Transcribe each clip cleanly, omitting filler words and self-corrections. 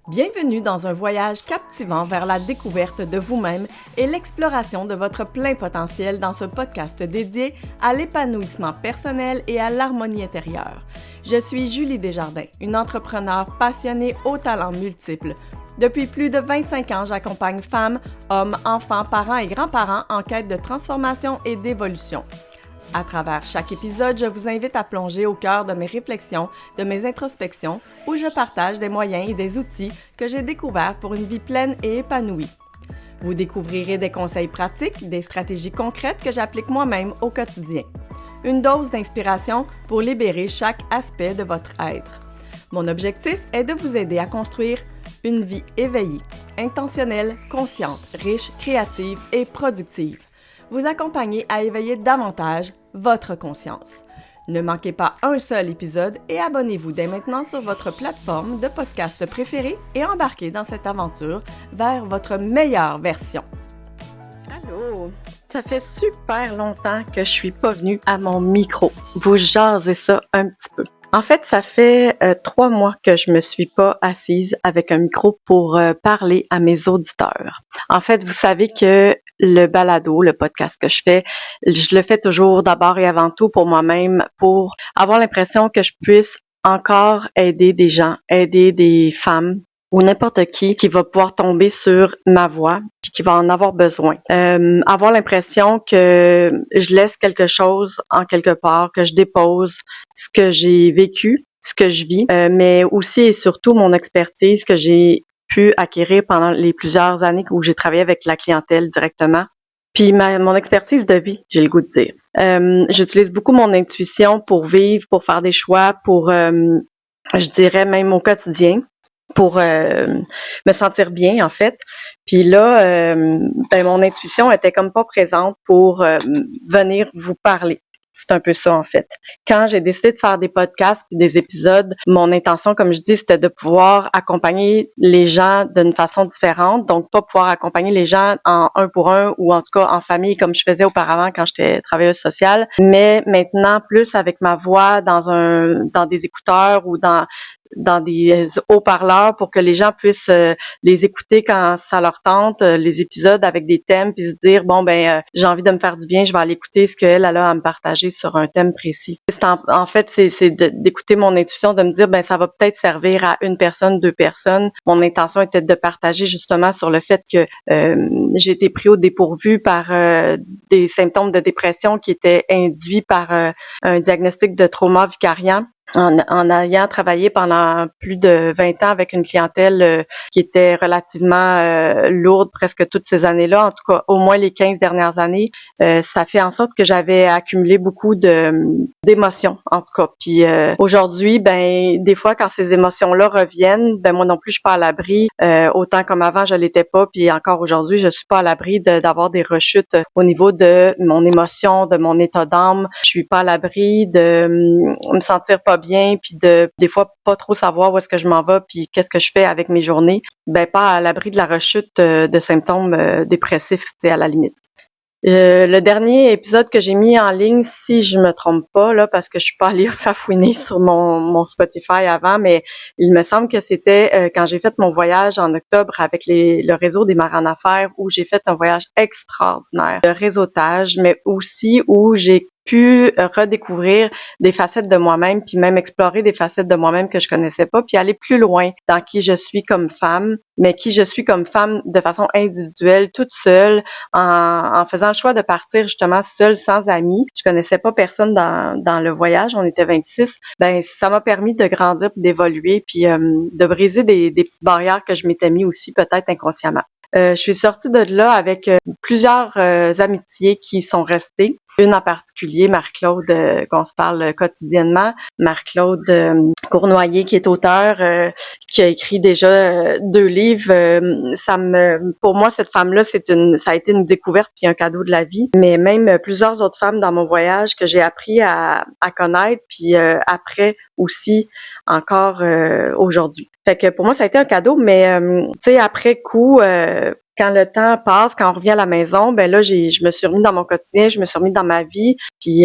Bienvenue dans un voyage captivant vers la découverte de vous-même et l'exploration de votre plein potentiel dans ce podcast dédié à l'épanouissement personnel et à l'harmonie intérieure. Je suis Julie Desjardins, une entrepreneure passionnée aux talents multiples. Depuis plus de 25 ans, j'accompagne femmes, hommes, enfants, parents et grands-parents en quête de transformation et d'évolution. À travers chaque épisode, je vous invite à plonger au cœur de mes réflexions, de mes introspections, où je partage des moyens et des outils que j'ai découverts pour une vie pleine et épanouie. Vous découvrirez des conseils pratiques, des stratégies concrètes que j'applique moi-même au quotidien. Une dose d'inspiration pour libérer chaque aspect de votre être. Mon objectif est de vous aider à construire une vie éveillée, intentionnelle, consciente, riche, créative et productive. Vous accompagner à éveiller davantage votre conscience. Ne manquez pas un seul épisode et abonnez-vous dès maintenant sur votre plateforme de podcast préférée et embarquez dans cette aventure vers votre meilleure version. Allô, ça fait super longtemps que je suis pas venue à mon micro. Vous jasez ça un petit peu. En fait, ça fait 3 mois que je me suis pas assise avec un micro pour parler à mes auditeurs. En fait, vous savez que le balado, le podcast que je fais, je le fais toujours d'abord et avant tout pour moi-même, pour avoir l'impression que je puisse encore aider des gens, aider des femmes ou n'importe qui va pouvoir tomber sur ma voix puis qui va en avoir besoin. Avoir l'impression que je laisse quelque chose en quelque part, que je dépose ce que j'ai vécu, ce que je vis, mais aussi et surtout mon expertise que j'ai pu acquérir pendant les plusieurs années où j'ai travaillé avec la clientèle directement. Puis mon expertise de vie, j'ai le goût de dire. J'utilise beaucoup mon intuition pour vivre, pour faire des choix, pour, je dirais même au quotidien, pour me sentir bien en fait. Puis là, mon intuition était comme pas présente pour venir vous parler. C'est un peu ça, en fait. Quand j'ai décidé de faire des podcasts puis des épisodes, mon intention, comme je dis, c'était de pouvoir accompagner les gens d'une façon différente. Donc, pas pouvoir accompagner les gens en un pour un ou en tout cas en famille comme je faisais auparavant quand j'étais travailleuse sociale. Mais maintenant, plus avec ma voix dans des écouteurs ou dans des haut-parleurs pour que les gens puissent les écouter quand ça leur tente, les épisodes avec des thèmes, puis se dire, j'ai envie de me faire du bien, je vais aller écouter ce qu'elle a à me partager sur un thème précis. En fait, c'est d'écouter mon intuition, de me dire, ça va peut-être servir à une personne, 2 personnes. Mon intention était de partager justement sur le fait que j'ai été pris au dépourvu par des symptômes de dépression qui étaient induits par un diagnostic de trauma vicariant. En ayant travaillé pendant plus de 20 ans avec une clientèle qui était relativement lourde presque toutes ces années-là, en tout cas au moins les 15 dernières années, ça fait en sorte que j'avais accumulé beaucoup d'émotions, en tout cas. Puis aujourd'hui, des fois quand ces émotions-là reviennent, moi non plus je suis pas à l'abri, autant comme avant je l'étais pas, puis encore aujourd'hui je suis pas à l'abri d'avoir des rechutes au niveau de mon émotion, de mon état d'âme. Je suis pas à l'abri de me sentir pas bien, puis des fois pas trop savoir où est-ce que je m'en vais, puis qu'est-ce que je fais avec mes journées. Pas à l'abri de la rechute de symptômes dépressifs, à la limite. Le dernier épisode que j'ai mis en ligne, si je me trompe pas, là, parce que je suis pas allée fafouiner sur mon Spotify avant, mais il me semble que c'était quand j'ai fait mon voyage en octobre avec le réseau des Mères en affaires, où j'ai fait un voyage extraordinaire de réseautage, mais aussi où j'ai pu redécouvrir des facettes de moi-même, puis même explorer des facettes de moi-même que je connaissais pas, puis aller plus loin dans qui je suis comme femme, mais qui je suis comme femme de façon individuelle, toute seule, en faisant le choix de partir justement seule, sans amis. Je connaissais pas personne dans le voyage, on était 26. Ça m'a permis de grandir, puis d'évoluer, puis de briser des petites barrières que je m'étais mis aussi peut-être inconsciemment. Je suis sortie de là avec plusieurs amitiés qui sont restées. Une en particulier, Marc-Claude, qu'on se parle quotidiennement. Marc-Claude Cournoyer, qui est auteur, qui a écrit déjà 2 livres. Pour moi, cette femme-là, ça a été une découverte puis un cadeau de la vie. Mais même plusieurs autres femmes dans mon voyage que j'ai appris à connaître, puis après aussi encore aujourd'hui. Fait que pour moi, ça a été un cadeau, mais après coup, quand le temps passe, quand on revient à la maison, là, je me suis remis dans mon quotidien, je me suis remis dans ma vie. Puis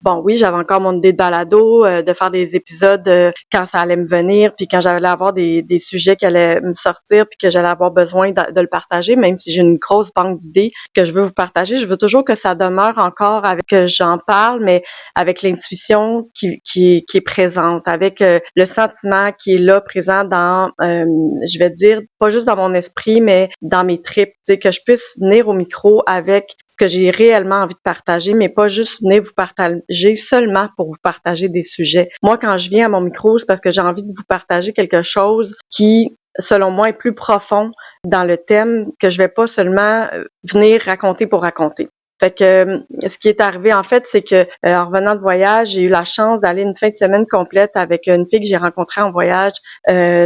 bon, oui, j'avais encore mon idée de balado, de faire des épisodes quand ça allait me venir, puis quand j'allais avoir des sujets qui allaient me sortir, puis que j'allais avoir besoin de le partager, même si j'ai une grosse banque d'idées que je veux vous partager, je veux toujours que ça demeure encore avec que j'en parle, mais avec l'intuition qui est présente, avec le sentiment qui est là, présent dans, je vais dire, pas juste dans mon esprit, mais dans mes tripes, tu sais, que je puisse venir au micro avec ce que j'ai réellement envie de partager, mais pas juste venir vous partager seulement pour vous partager des sujets. Moi, quand je viens à mon micro, c'est parce que j'ai envie de vous partager quelque chose qui, selon moi, est plus profond dans le thème, que je vais pas seulement venir raconter pour raconter. Fait que ce qui est arrivé en fait, c'est que en revenant de voyage, j'ai eu la chance d'aller une fin de semaine complète avec une fille que j'ai rencontrée en voyage,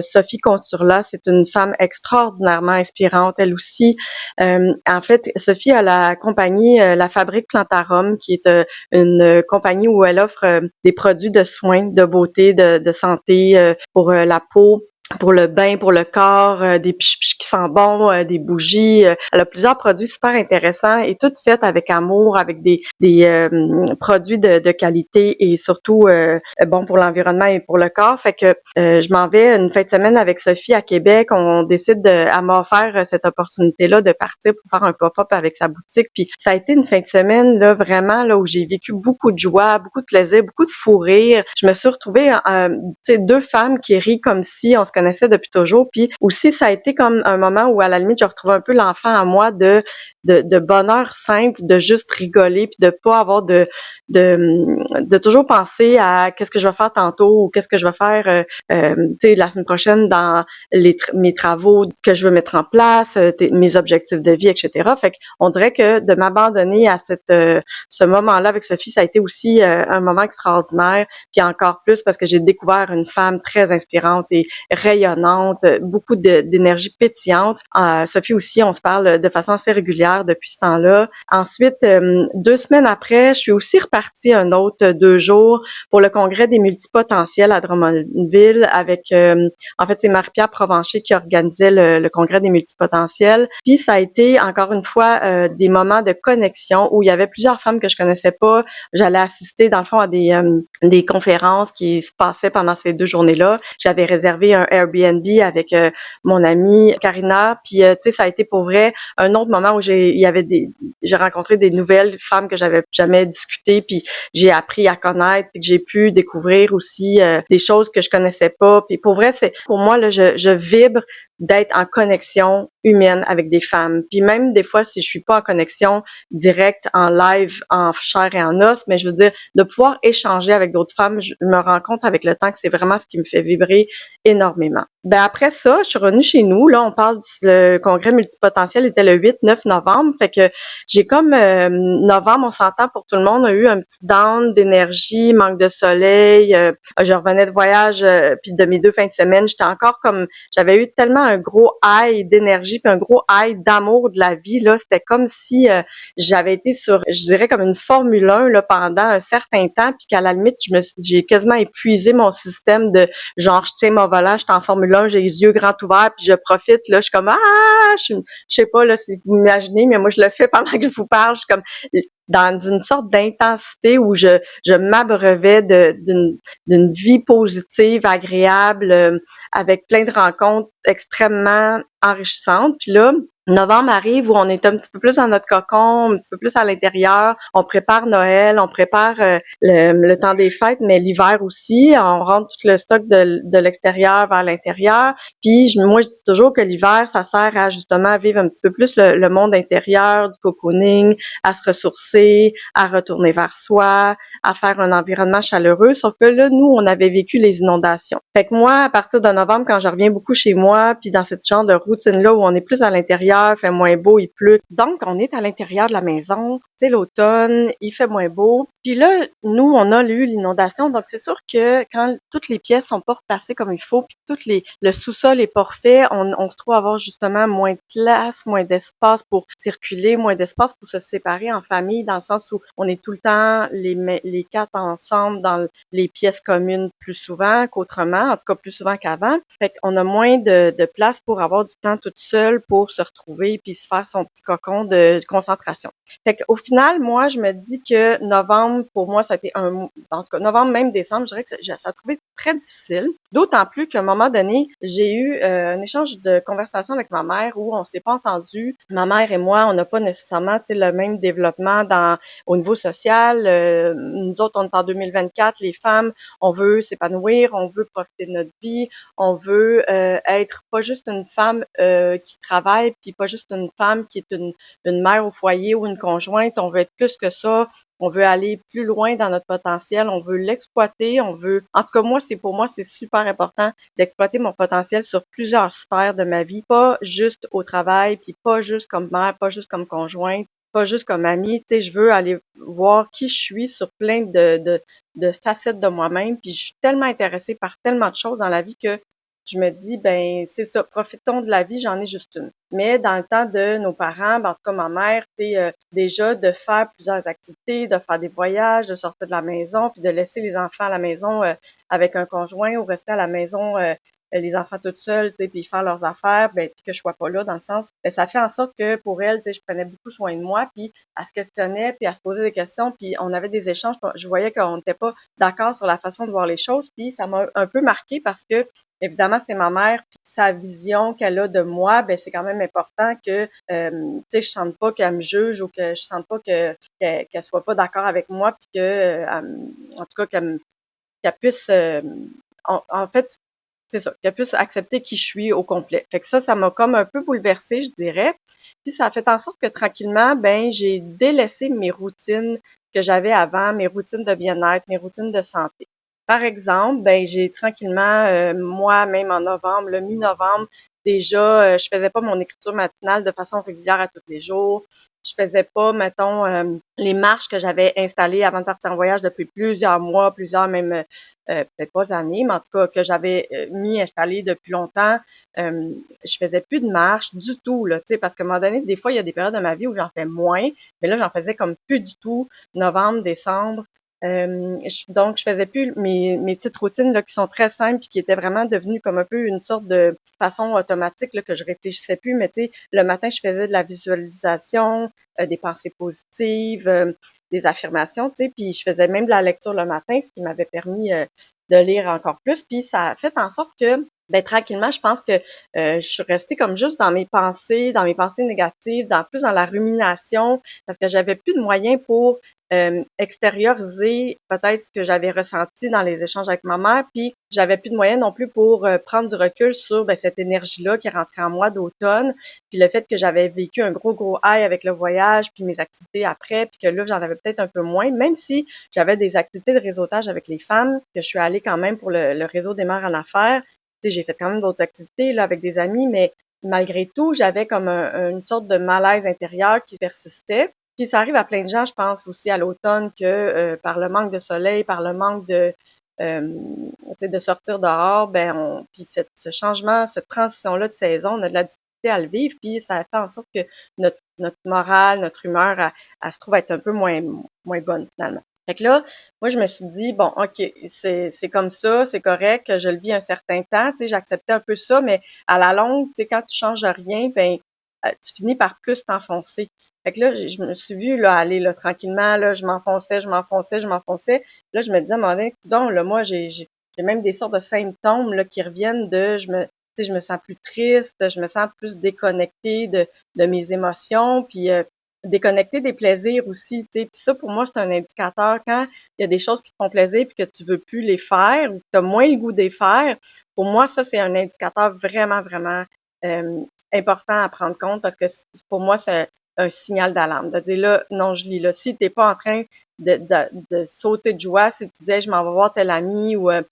Sophie Conturla. C'est une femme extraordinairement inspirante, elle aussi. En fait, Sophie a la compagnie La Fabrique Plantarum, qui est une compagnie où elle offre des produits de soins, de beauté, de santé pour la peau, pour le bain, pour le corps, des pich qui sentent bon, des bougies. Elle a plusieurs produits super intéressants et toutes faites avec amour, avec des produits de qualité et surtout bon pour l'environnement et pour le corps. Fait que je m'en vais une fin de semaine avec Sophie à Québec. On décide elle m'a offert cette opportunité-là de partir pour faire un pop-up avec sa boutique. Puis ça a été une fin de semaine là vraiment là où j'ai vécu beaucoup de joie, beaucoup de plaisir, beaucoup de fou rire. Je me suis retrouvée tu sais, deux femmes qui rient comme si on se connaissait depuis toujours. Puis aussi, ça a été comme un moment où, à la limite, je retrouvais un peu l'enfant à moi de bonheur simple, de juste rigoler, puis de pas avoir de toujours penser à qu'est-ce que je vais faire tantôt ou qu'est-ce que je vais faire, tu sais, la semaine prochaine dans mes travaux que je veux mettre en place, mes objectifs de vie, etc. Fait qu'on dirait que de m'abandonner à ce moment-là avec Sophie, ça a été aussi un moment extraordinaire, puis encore plus parce que j'ai découvert une femme très inspirante et rayonnante, beaucoup d'énergie pétillante. Sophie aussi, on se parle de façon assez régulière depuis ce temps-là. Ensuite, 2 semaines après, je suis aussi repartie un autre 2 jours pour le congrès des multipotentiels à Drummondville avec, en fait, c'est Marie-Pierre Provencher qui organisait le congrès des multipotentiels. Puis ça a été encore une fois des moments de connexion où il y avait plusieurs femmes que je connaissais pas. J'allais assister dans le fond à des conférences qui se passaient pendant ces 2 journées-là. J'avais réservé un Airbnb avec mon amie Karina, puis tu sais ça a été pour vrai un autre moment où j'ai rencontré des nouvelles femmes que j'avais jamais discuté, puis j'ai appris à connaître, puis que j'ai pu découvrir aussi des choses que je connaissais pas. Puis pour vrai, c'est pour moi là, je vibre d'être en connexion humaine avec des femmes. Puis même des fois, si je suis pas en connexion directe, en live, en chair et en os, mais je veux dire, de pouvoir échanger avec d'autres femmes, je me rends compte avec le temps que c'est vraiment ce qui me fait vibrer énormément. Ben après ça, je suis revenue chez nous. Là, on parle le congrès multipotentiel était le 8-9 novembre. Fait que j'ai comme novembre, on s'entend pour tout le monde, a eu un petit down d'énergie, manque de soleil. Je revenais de voyage, puis de mes 2 fins de semaine, j'étais encore comme, j'avais eu tellement un gros high d'énergie, puis un gros high d'amour de la vie. Là, c'était comme si j'avais été sur, je dirais comme une Formule 1 là pendant un certain temps, puis qu'à la limite, j'ai quasiment épuisé mon système de genre, je tiens mon volant, je suis en Formule 1, j'ai les yeux grands ouverts, puis je profite, là, je suis comme, je sais pas, là, si vous imaginez, mais moi, je le fais pendant que je vous parle, je suis comme dans une sorte d'intensité où je m'abreuvais d'une vie positive, agréable, avec plein de rencontres extrêmement enrichissantes. Puis là, novembre arrive où on est un petit peu plus dans notre cocon, un petit peu plus à l'intérieur. On prépare Noël, on prépare le temps des fêtes, mais l'hiver aussi. On rentre tout le stock de l'extérieur vers l'intérieur. Puis moi, je dis toujours que l'hiver, ça sert à justement vivre un petit peu plus le monde intérieur, du cocooning, à se ressourcer, à retourner vers soi, à faire un environnement chaleureux. Sauf que là, nous, on avait vécu les inondations. Fait que moi, à partir de novembre, quand je reviens beaucoup chez moi, puis dans cette genre de routine-là où on est plus à l'intérieur, fait moins beau, il pleut. Donc, on est à l'intérieur de la maison. C'est l'automne, il fait moins beau. Puis là, nous, on a eu l'inondation, donc c'est sûr que quand toutes les pièces sont pas replacées comme il faut, puis le sous-sol est pas refait, on se trouve avoir justement moins de place, moins d'espace pour circuler, moins d'espace pour se séparer en famille, dans le sens où on est tout le temps les quatre ensemble dans les pièces communes plus souvent qu'autrement, en tout cas plus souvent qu'avant. Fait qu'on a moins de place pour avoir du temps toute seule pour se retrouver puis se faire son petit cocon de concentration. Fait qu'au final, moi, je me dis que novembre, pour moi, ça a été en tout cas, novembre, même décembre, je dirais que ça a trouvé très difficile. D'autant plus qu'à un moment donné, j'ai eu un échange de conversation avec ma mère où on s'est pas entendu. Ma mère et moi, on n'a pas nécessairement, le même développement au niveau social. Nous autres, on est en 2024, les femmes, on veut s'épanouir, on veut profiter de notre vie, on veut être pas juste une femme qui travaille, puis pas juste une femme qui est une mère au foyer ou une conjointe, on veut être plus que ça, on veut aller plus loin dans notre potentiel, on veut l'exploiter, en tout cas pour moi, c'est super important d'exploiter mon potentiel sur plusieurs sphères de ma vie, pas juste au travail, puis pas juste comme mère, pas juste comme conjointe, pas juste comme amie, je veux aller voir qui je suis sur plein de facettes de moi-même, puis je suis tellement intéressée par tellement de choses dans la vie que je me dis, ben, c'est ça, profitons de la vie, j'en ai juste une. Mais dans le temps de nos parents, en tout cas ma mère, déjà de faire plusieurs activités, de faire des voyages, de sortir de la maison, puis de laisser les enfants à la maison avec un conjoint ou rester à la maison les enfants toutes seules, puis faire leurs affaires, ben, puis que je sois pas là dans le sens, ben, ça fait en sorte que pour elle, je prenais beaucoup soin de moi, puis elle se questionnait, puis elle se posait des questions, puis on avait des échanges, je voyais qu'on n'était pas d'accord sur la façon de voir les choses, puis ça m'a un peu marqué parce que évidemment, c'est ma mère, puis sa vision qu'elle a de moi, ben c'est quand même important que je sente pas qu'elle me juge ou que je sente pas qu'elle soit pas d'accord avec moi, puis que en tout cas qu'elle puisse en fait c'est ça, qu'elle puisse accepter qui je suis au complet. Fait que ça m'a comme un peu bouleversée, je dirais. Puis ça a fait en sorte que tranquillement, ben j'ai délaissé mes routines que j'avais avant, mes routines de bien-être, mes routines de santé. Par exemple, ben j'ai tranquillement, moi, même en novembre, le mi-novembre, déjà, je faisais pas mon écriture matinale de façon régulière à tous les jours. Je faisais pas, mettons, les marches que j'avais installées avant de partir en voyage depuis plusieurs mois, plusieurs même, peut-être pas années, mais en tout cas que j'avais installées depuis longtemps. Je faisais plus de marches du tout, là, tu sais, parce qu'à un moment donné, des fois, il y a des périodes de ma vie où j'en fais moins, mais là, j'en faisais comme plus du tout, novembre, décembre. Donc, je faisais plus mes petites routines là, qui sont très simples puis qui étaient vraiment devenues comme un peu une sorte de façon automatique là, que je réfléchissais plus. Mais tu sais, le matin, je faisais de la visualisation, des pensées positives, des affirmations, tu sais, puis je faisais même de la lecture le matin, ce qui m'avait permis de lire encore plus. Puis ça a fait en sorte que ben tranquillement, je pense que je suis restée comme juste dans mes pensées négatives, plus dans la rumination, parce que j'avais plus de moyens pour extérioriser peut-être ce que j'avais ressenti dans les échanges avec ma mère, puis j'avais plus de moyens non plus pour prendre du recul sur cette énergie-là qui rentrait en moi d'automne, puis le fait que j'avais vécu un gros high avec le voyage, puis mes activités après, puis que là, j'en avais peut-être un peu moins, même si j'avais des activités de réseautage avec les femmes, que je suis allée quand même pour le réseau des mères en affaires. Tu sais, j'ai fait quand même d'autres activités là avec des amis, mais malgré tout, j'avais comme une sorte de malaise intérieur qui persistait. Puis ça arrive à plein de gens, je pense aussi à l'automne, que par le manque de soleil, par le manque de sortir dehors, puis ce changement, cette transition-là de saison, on a de la difficulté à le vivre, puis ça fait en sorte que notre morale, notre humeur, elle se trouve être un peu moins bonne finalement. Fait que là, moi, je me suis dit, bon, OK, c'est comme ça, c'est correct, je le vis un certain temps, tu sais, j'acceptais un peu ça, mais à la longue, tu sais, quand tu changes rien, tu finis par plus t'enfoncer. Fait que là, je me suis vue là, aller là, tranquillement, là, je m'enfonçais. Là, je me disais, à un moment donné, coudonc, là, moi, j'ai même des sortes de symptômes là, qui reviennent tu sais, je me sens plus triste, je me sens plus déconnectée de mes émotions, puis déconnectée des plaisirs aussi, tu sais. Puis ça, pour moi, c'est un indicateur quand il y a des choses qui te font plaisir puis que tu veux plus les faire ou que tu as moins le goût de les faire. Pour moi, ça, c'est un indicateur vraiment euh, important à prendre compte parce que pour moi, c'est un signal d'alarme. De dire là, non, je lis là. Si t'es pas en train de sauter de joie, si tu disais je m'en vais voir tel ami ou tu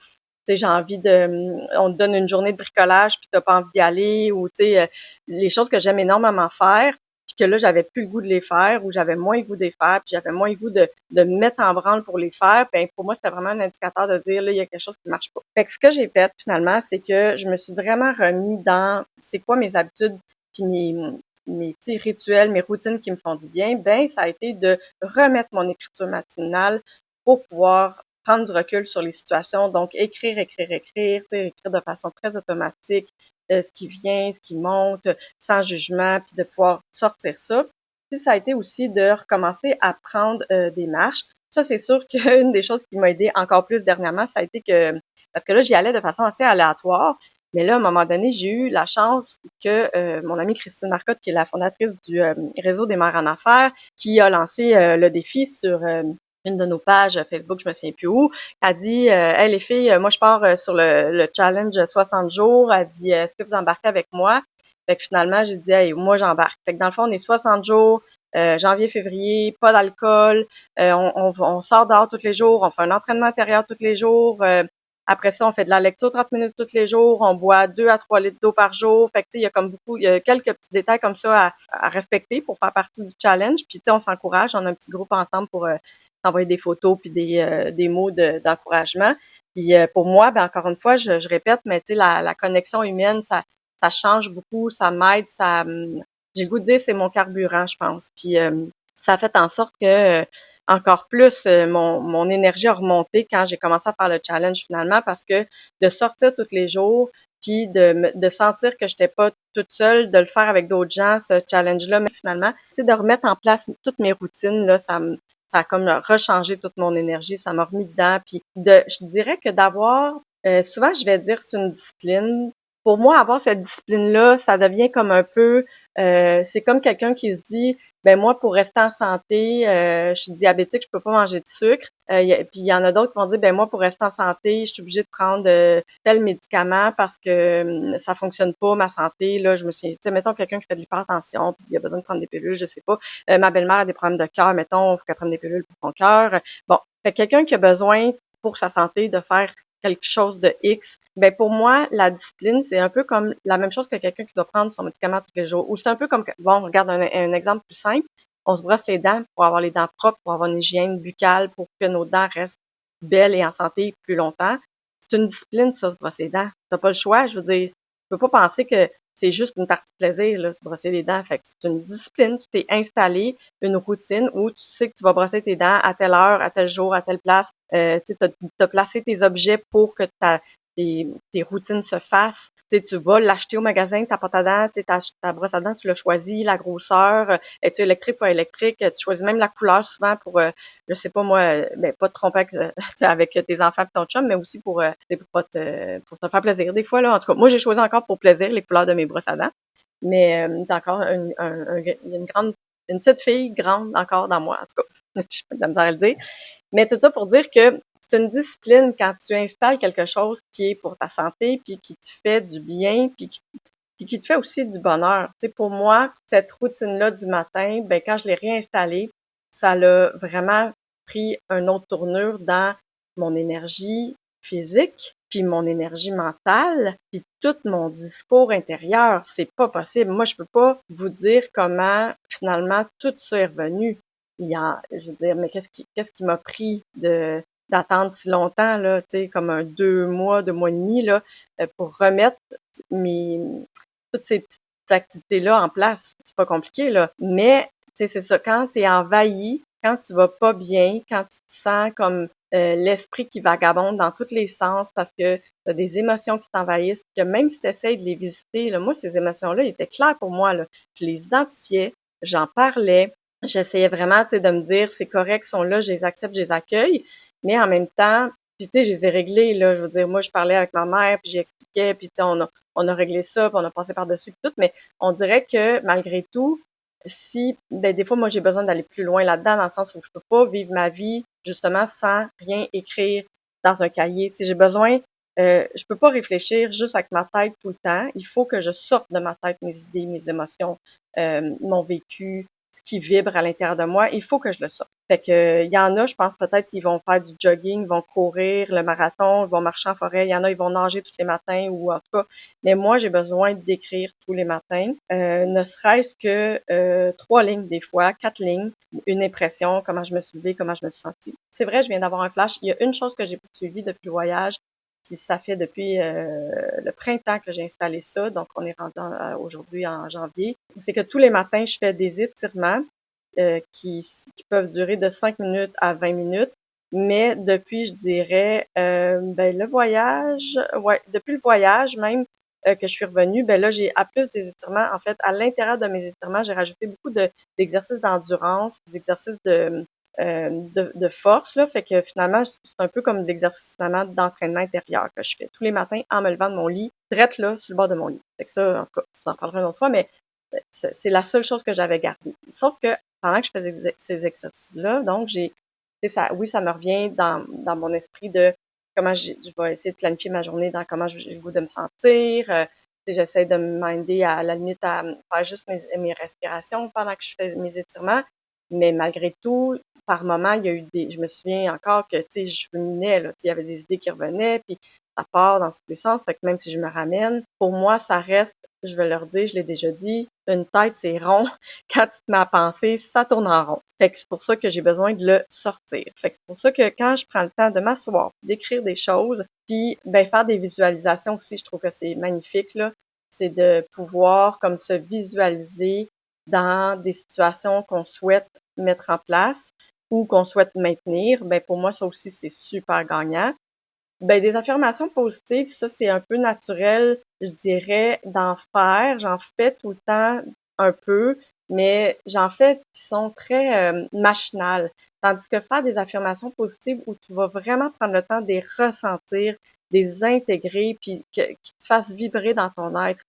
sais, j'ai envie on te donne une journée de bricolage puis t'as pas envie d'y aller ou tu sais, les choses que j'aime énormément faire puis que là, j'avais plus le goût de les faire ou j'avais moins le goût de les faire, puis j'avais moins le goût de me mettre en branle pour les faire, ben pour moi, c'était vraiment un indicateur de dire, là, il y a quelque chose qui marche pas. Fait que ce que j'ai fait, finalement, c'est que je me suis vraiment remis dans c'est quoi mes habitudes puis mes petits rituels, mes routines qui me font du bien. Ben, ça a été de remettre mon écriture matinale pour pouvoir prendre du recul sur les situations. Donc, écrire, écrire de façon très automatique, ce qui vient, ce qui monte, sans jugement, puis de pouvoir sortir ça. Puis ça a été aussi de recommencer à prendre des marches. Ça, c'est sûr qu'une des choses qui m'a aidé encore plus dernièrement, ça a été que, parce que là, j'y allais de façon assez aléatoire, mais là, à un moment donné, j'ai eu la chance que mon amie Christine Marcotte, qui est la fondatrice du réseau des mères en affaires, qui a lancé le défi sur une de nos pages Facebook, je me souviens plus où, a dit hey les filles, moi je pars sur le challenge 60 jours. Elle dit est-ce que vous embarquez avec moi? Fait que finalement, j'ai dit hey, moi j'embarque. Fait que dans le fond, on est 60 jours, janvier, février, pas d'alcool, on sort dehors tous les jours, on fait un entraînement intérieur tous les jours. Après ça, on fait de la lecture 30 minutes tous les jours, on boit 2 à 3 litres d'eau par jour. Fait que il y a comme il y a quelques petits détails comme ça à respecter pour faire partie du challenge. Puis on s'encourage, on a un petit groupe ensemble pour s'envoyer des photos puis des mots d'encouragement. Puis pour moi, ben encore une fois, je répète, mais tu sais, la connexion humaine, ça change beaucoup, ça m'aide, j'ai le goût de dire c'est mon carburant, je pense. Puis ça a fait en sorte que encore plus mon énergie a remonté quand j'ai commencé à faire le challenge finalement, parce que de sortir tous les jours puis de sentir que j'étais pas toute seule, de le faire avec d'autres gens, ce challenge-là, mais finalement, tu sais, de remettre en place toutes mes routines, là, ça a comme rechangé toute mon énergie, ça m'a remis dedans. Puis je dirais que d'avoir, souvent je vais dire c'est une discipline. Pour moi, avoir cette discipline-là, ça devient comme un peu, c'est comme quelqu'un qui se dit, ben moi, pour rester en santé, je suis diabétique, je peux pas manger de sucre. Puis il y en a d'autres qui vont dire, ben moi, pour rester en santé, je suis obligée de prendre tel médicament parce que ça fonctionne pas, ma santé. Là, je me suis, tu sais, mettons quelqu'un qui fait de l'hypertension, puis il a besoin de prendre des pilules, je sais pas. Ma belle-mère a des problèmes de cœur, mettons, il faut qu'elle prenne des pilules pour son cœur. Bon, fait quelqu'un qui a besoin pour sa santé de faire quelque chose de X, ben pour moi, la discipline, c'est un peu comme la même chose que quelqu'un qui doit prendre son médicament tous les jours. Ou c'est un peu comme, bon, regarde un exemple plus simple, on se brosse les dents pour avoir les dents propres, pour avoir une hygiène buccale, pour que nos dents restent belles et en santé plus longtemps. C'est une discipline, ça, se brosser les dents. T'as pas le choix, je veux dire, tu peux pas penser que c'est juste une partie de plaisir, là, se brosser les dents. Fait que c'est une discipline, tu t'es installé une routine où tu sais que tu vas brosser tes dents à telle heure, à tel jour, à telle place. Tu as placé tes objets pour que tes routines se fassent. Tu vas l'acheter au magasin, ta pâte à dents, ta brosse à dents, tu l'as choisi, la grosseur, es-tu électrique, pas électrique, tu choisis même la couleur souvent pour, je sais pas moi, ben pas te tromper avec tes enfants et ton chum, mais aussi pour pour te faire plaisir. Des fois, là, en tout cas, moi j'ai choisi encore pour plaisir les couleurs de mes brosses à dents, mais c'est encore il y a une petite fille grande encore dans moi, en tout cas, je peux pas de la misère à le dire. Mais tout ça pour dire que c'est une discipline quand tu installes quelque chose qui est pour ta santé, puis qui te fait du bien, puis qui te fait aussi du bonheur. Tu sais, pour moi, cette routine-là du matin, ben quand je l'ai réinstallée, ça l'a vraiment pris une autre tournure dans mon énergie physique, puis mon énergie mentale, puis tout mon discours intérieur. C'est pas possible. Moi, je peux pas vous dire comment finalement tout ça est revenu. Je veux dire, mais qu'est-ce qui m'a pris d'attendre si longtemps, là, tu sais, comme 2 mois et demi, là, pour remettre toutes ces petites activités-là en place. C'est pas compliqué, là. Mais, tu sais, c'est ça, quand t'es envahi, quand tu vas pas bien, quand tu te sens comme l'esprit qui vagabonde dans tous les sens parce que tu as des émotions qui t'envahissent, que même si tu essaies de les visiter, là, moi, ces émotions-là, ils étaient claires pour moi, là. Je les identifiais, j'en parlais, j'essayais vraiment, tu sais, de me dire, c'est correct, ils sont là, je les accepte, je les accueille, mais en même temps, puis tu sais, je les ai réglés, là, je veux dire, moi, je parlais avec ma mère, puis j'expliquais, puis tu sais, on a réglé ça, puis on a passé par-dessus, puis tout, mais on dirait que, malgré tout, ben, des fois, moi, j'ai besoin d'aller plus loin là-dedans, dans le sens où je peux pas vivre ma vie, justement, sans rien écrire dans un cahier. Tu sais, j'ai besoin, je peux pas réfléchir juste avec ma tête tout le temps. Il faut que je sorte de ma tête mes idées, mes émotions, mon vécu, ce qui vibre à l'intérieur de moi, il faut que je le sorte. Fait que il y en a, je pense peut-être qu'ils vont faire du jogging, ils vont courir le marathon, ils vont marcher en forêt, il y en a, ils vont nager tous les matins ou en tout cas. Mais moi, j'ai besoin d'écrire tous les matins, ne serait-ce que 3 lignes des fois, 4 lignes, une impression, comment je me suis levée, comment je me suis sentie. C'est vrai, je viens d'avoir un flash. Il y a une chose que j'ai poursuivie depuis le voyage, puis ça fait depuis le printemps que j'ai installé ça, donc on est rendu aujourd'hui en janvier. C'est que tous les matins, je fais des étirements qui peuvent durer de 5 minutes à 20 minutes. Mais depuis, je dirais, le voyage, ouais, depuis le voyage même que je suis revenue, ben là, j'ai à plus des étirements. En fait, à l'intérieur de mes étirements, j'ai rajouté beaucoup d'exercices d'endurance, d'exercices de force, là. Fait que finalement, c'est un peu comme l'exercice finalement d'entraînement intérieur que je fais tous les matins en me levant de mon lit, direct là, sur le bord de mon lit. Fait que ça, en tout cas, je vous en parlerai une autre fois, mais c'est la seule chose que j'avais gardée. Sauf que pendant que je faisais ces exercices-là, donc ça me revient dans mon esprit de comment je vais essayer de planifier ma journée dans comment j'ai le goût de me sentir. J'essaie de me minder à la limite à faire juste mes respirations pendant que je fais mes étirements. Mais malgré tout, par moment, il y a eu je me souviens encore que, tu sais, je ruminais, là, il y avait des idées qui revenaient, puis ça part dans tous les sens. Fait que même si je me ramène, pour moi, ça reste, je vais leur dire, je l'ai déjà dit, une tête, c'est rond. Quand tu te mets à penser, ça tourne en rond. Fait que c'est pour ça que j'ai besoin de le sortir. Fait que c'est pour ça que quand je prends le temps de m'asseoir, d'écrire des choses, puis faire des visualisations aussi, je trouve que c'est magnifique, là. C'est de pouvoir comme se visualiser dans des situations qu'on souhaite mettre en place ou qu'on souhaite maintenir. Pour moi, ça aussi, c'est super gagnant. Des affirmations positives, ça, c'est un peu naturel, je dirais, d'en faire. J'en fais tout le temps un peu, mais j'en fais qui sont très machinales. Tandis que faire des affirmations positives où tu vas vraiment prendre le temps de les ressentir, de les intégrer, puis qui te fassent vibrer dans ton être.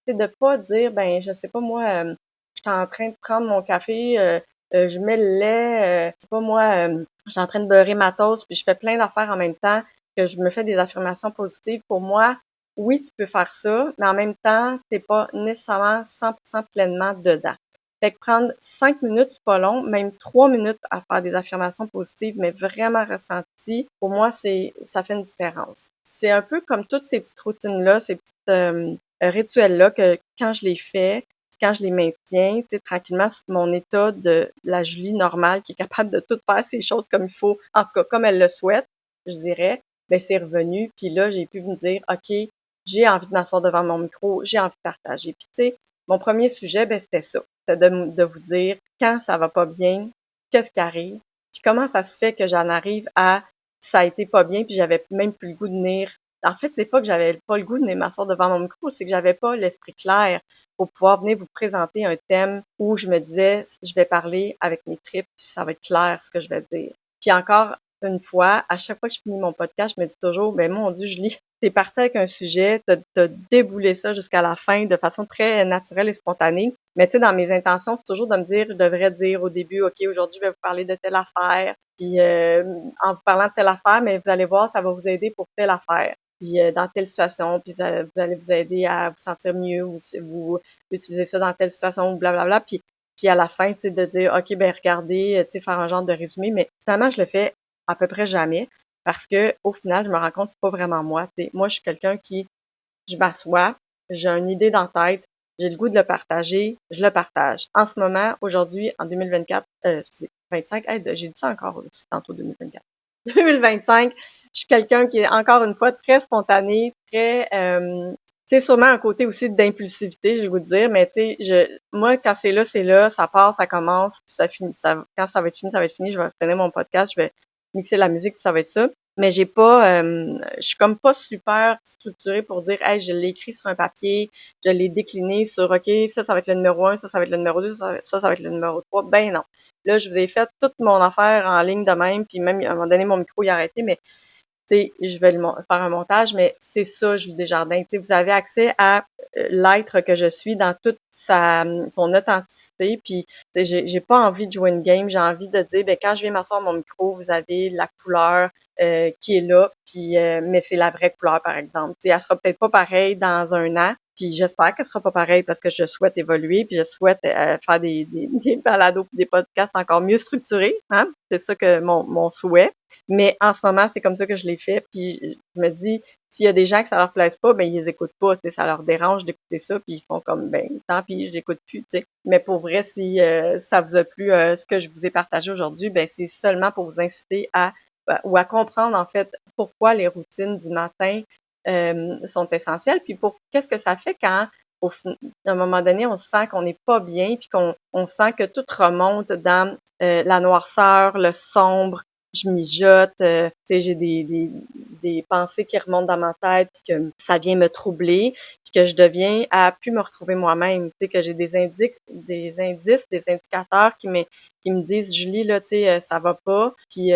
C'est de pas dire, je sais pas moi, je suis en train de prendre mon café, je mets le lait, je sais pas moi, je suis en train de beurrer ma toast, puis je fais plein d'affaires en même temps, que je me fais des affirmations positives. Pour moi, oui, tu peux faire ça, mais en même temps, t'es pas nécessairement 100% pleinement dedans. Fait que prendre 5 minutes, c'est pas long, même 3 minutes à faire des affirmations positives, mais vraiment ressenties, pour moi, ça fait une différence. C'est un peu comme toutes ces petites routines-là, ces petites rituels-là que quand je les fais, quand je les maintiens, tu sais, tranquillement, c'est mon état de la Julie normale qui est capable de tout faire ces choses comme il faut, en tout cas, comme elle le souhaite, je dirais, c'est revenu. Puis là, j'ai pu me dire, OK, j'ai envie de m'asseoir devant mon micro, j'ai envie de partager. Puis tu sais, mon premier sujet, c'était ça. C'était de vous dire quand ça va pas bien, qu'est-ce qui arrive, puis comment ça se fait que j'en arrive à ça a été pas bien, puis j'avais même plus le goût de venir. En fait, c'est pas que j'avais pas le goût de venir m'asseoir devant mon micro, c'est que j'avais pas l'esprit clair pour pouvoir venir vous présenter un thème où je me disais, je vais parler avec mes tripes, puis ça va être clair ce que je vais dire. Puis encore une fois, à chaque fois que je finis mon podcast, je me dis toujours, mon Dieu, Julie, t'es partie avec un sujet, t'as déboulé ça jusqu'à la fin de façon très naturelle et spontanée. Mais tu sais, dans mes intentions, c'est toujours de me dire, je devrais dire au début, OK, aujourd'hui, je vais vous parler de telle affaire. Puis en vous parlant de telle affaire, mais vous allez voir, ça va vous aider pour telle affaire. Puis dans telle situation, puis vous allez vous aider à vous sentir mieux ou si vous utilisez ça dans telle situation ou blablabla. Puis à la fin, tu sais, de dire, OK, regardez, tu sais, faire un genre de résumé. Mais finalement, je le fais à peu près jamais parce que au final, je me rends compte que c'est pas vraiment moi. T'sais, moi, je suis quelqu'un qui, je m'assois, j'ai une idée dans la tête, j'ai le goût de le partager, je le partage. En ce moment, aujourd'hui, en 2024, excusez, 25, j'ai dit ça encore aussi tantôt 2024. 2025, je suis quelqu'un qui est encore une fois très spontané, très c'est sûrement un côté aussi d'impulsivité, j'ai le goût de dire, mais tu sais, moi, quand c'est là, ça part, ça commence, puis ça finit. Quand ça va être fini, ça va être fini. Je vais finir mon podcast, je vais mixer la musique, puis ça va être ça. Mais j'ai pas, je suis comme pas super structurée pour dire, hey, je l'ai écrit sur un papier, je l'ai décliné sur, OK, ça va être le numéro 1, ça va être le numéro 2, ça va être le numéro 3. Ben non. Là, je vous ai fait toute mon affaire en ligne de même, puis même, à un moment donné, mon micro, il a arrêté, mais tu sais, je vais faire un montage, mais c'est ça, Julie Desjardins. Tu sais, vous avez accès à l'être que je suis dans toute son authenticité. Puis, tu sais, j'ai pas envie de jouer une game. J'ai envie de dire, quand je viens m'asseoir à mon micro, vous avez la couleur qui est là. Puis, mais c'est la vraie couleur, par exemple. Tu sais, elle sera peut-être pas pareille dans un an, Puis j'espère qu'elle sera pas pareille parce que je souhaite évoluer, puis je souhaite faire des balados puis des podcasts encore mieux structurés, hein. C'est ça que mon souhait. Mais en ce moment, c'est comme ça que je l'ai fait. Puis je me dis, s'il y a des gens que ça leur plaise pas, ben ils les écoutent pas, tu sais, ça leur dérange d'écouter ça, puis ils font comme ben tant pis, je l'écoute plus, tu sais. Mais pour vrai, si ça vous a plu ce que je vous ai partagé aujourd'hui, ben c'est seulement pour vous inciter à ou à comprendre en fait pourquoi les routines du matin sont essentielles, puis pour qu'est-ce que ça fait quand à un moment donné, on sent qu'on n'est pas bien, puis qu'on sent que tout remonte dans la noirceur, le sombre, je mijote, tu sais, j'ai des pensées qui remontent dans ma tête, puis que ça vient me troubler, puis que je deviens à plus me retrouver moi-même, tu sais, que j'ai des indices, des indicateurs qui me disent Julie, là, tu sais, ça va pas, puis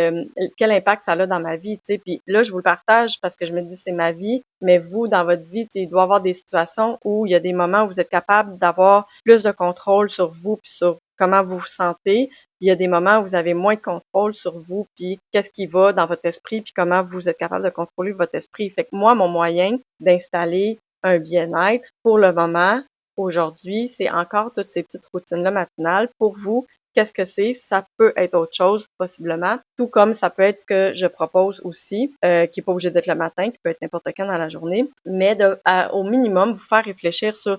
quel impact ça a dans ma vie, tu sais, puis là, je vous le partage parce que je me dis c'est ma vie, mais vous, dans votre vie, tu sais, il doit y avoir des situations où il y a des moments où vous êtes capable d'avoir plus de contrôle sur vous puis sur comment vous vous sentez. Il y a des moments où vous avez moins de contrôle sur vous, puis qu'est-ce qui va dans votre esprit, puis comment vous êtes capable de contrôler votre esprit. Fait que moi, mon moyen d'installer un bien-être pour le moment, aujourd'hui, c'est encore toutes ces petites routines-là matinales. Pour vous, qu'est-ce que c'est? Ça peut être autre chose, possiblement. Tout comme ça peut être ce que je propose aussi, qui n'est pas obligé d'être le matin, qui peut être n'importe quand dans la journée, mais au minimum, vous faire réfléchir sur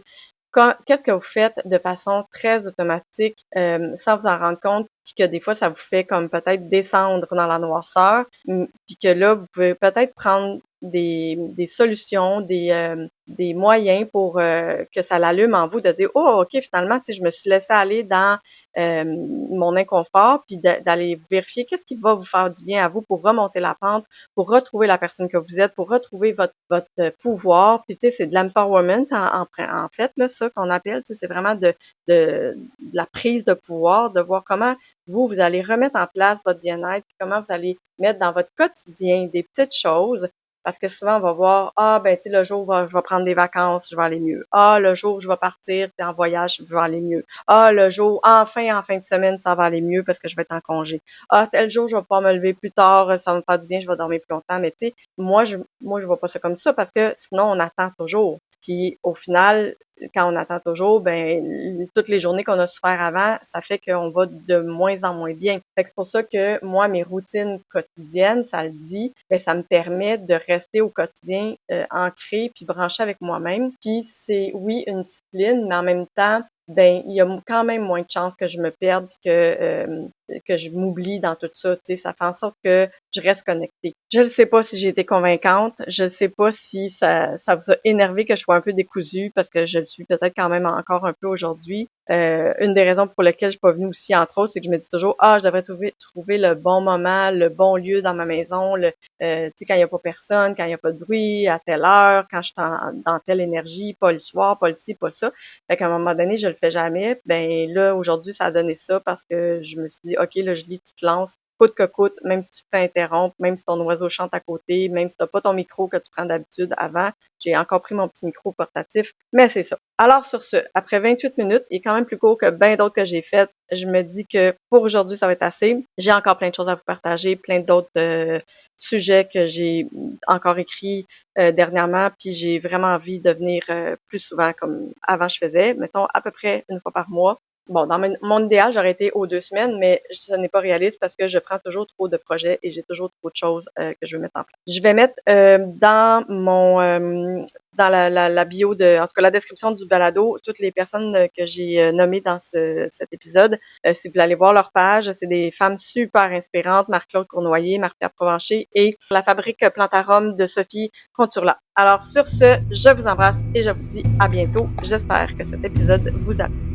qu'est-ce que vous faites de façon très automatique sans vous en rendre compte, puis que des fois, ça vous fait comme peut-être descendre dans la noirceur, puis que là, vous pouvez peut-être prendre des solutions, des moyens pour que ça l'allume en vous, de dire « Oh, OK, finalement, tu sais, je me suis laissé aller dans mon inconfort, puis d'aller vérifier qu'est-ce qui va vous faire du bien à vous pour remonter la pente, pour retrouver la personne que vous êtes, pour retrouver votre pouvoir. » Puis tu sais, c'est de l'empowerment en fait, là, ça qu'on appelle, tu sais, c'est vraiment de la prise de pouvoir, de voir comment vous allez remettre en place votre bien-être, puis comment vous allez mettre dans votre quotidien des petites choses. Parce que souvent, on va voir, ben, tu sais, le jour où je vais prendre des vacances, je vais aller mieux. Le jour où je vais partir en voyage, je vais aller mieux. Le jour, enfin, en fin de semaine, ça va aller mieux parce que je vais être en congé. Tel jour, je vais pas me lever plus tard, ça va me faire du bien, je vais dormir plus longtemps. Mais tu sais, moi, je vois pas ça comme ça parce que sinon, on attend toujours. Puis au final, quand on attend toujours, ben toutes les journées qu'on a souffert avant, ça fait qu'on va de moins en moins bien. Fait que c'est pour ça que moi, mes routines quotidiennes, ça le dit, ben ça me permet de rester au quotidien ancré puis branché avec moi-même. Puis c'est oui une discipline, mais en même temps, ben il y a quand même moins de chances que je me perde puis que je m'oublie dans tout ça. Tu sais, ça fait en sorte que je reste connectée. Je ne sais pas si j'ai été convaincante. Je ne sais pas si ça vous a énervé que je sois un peu décousue parce que je le suis peut-être quand même encore un peu aujourd'hui. Une des raisons pour lesquelles je suis pas venue aussi, entre autres, c'est que je me dis toujours, je devrais trouver le bon moment, le bon lieu dans ma maison, tu sais, quand il n'y a pas personne, quand il n'y a pas de bruit, à telle heure, quand je suis dans telle énergie, pas le soir, pas le ci, pas ça. Fait qu'à un moment donné, je le fais jamais. Ben là, aujourd'hui, ça a donné ça parce que je me suis dit, OK, là, Julie, tu te lances, coûte que coûte, même si tu te fais interrompre, même si ton oiseau chante à côté, même si tu n'as pas ton micro que tu prends d'habitude avant. J'ai encore pris mon petit micro portatif, mais c'est ça. Alors sur ce, après 28 minutes, il est quand même plus court que bien d'autres que j'ai faites. Je me dis que pour aujourd'hui, ça va être assez. J'ai encore plein de choses à vous partager, plein d'autres sujets que j'ai encore écrits dernièrement, puis j'ai vraiment envie de venir plus souvent comme avant je faisais, mettons à peu près une fois par mois. Bon, dans mon idéal, j'aurais été aux 2 semaines, mais ce n'est pas réaliste parce que je prends toujours trop de projets et j'ai toujours trop de choses que je veux mettre en place. Je vais mettre dans dans la bio en tout cas la description du balado, toutes les personnes que j'ai nommées dans cet épisode. Si vous voulez aller voir leur page, c'est des femmes super inspirantes, Marc-Claude Cournoyer, Marie-Pierre Provencher et la fabrique Plantarum de Sophie Conturla. Alors sur ce, je vous embrasse et je vous dis à bientôt. J'espère que cet épisode vous a plu.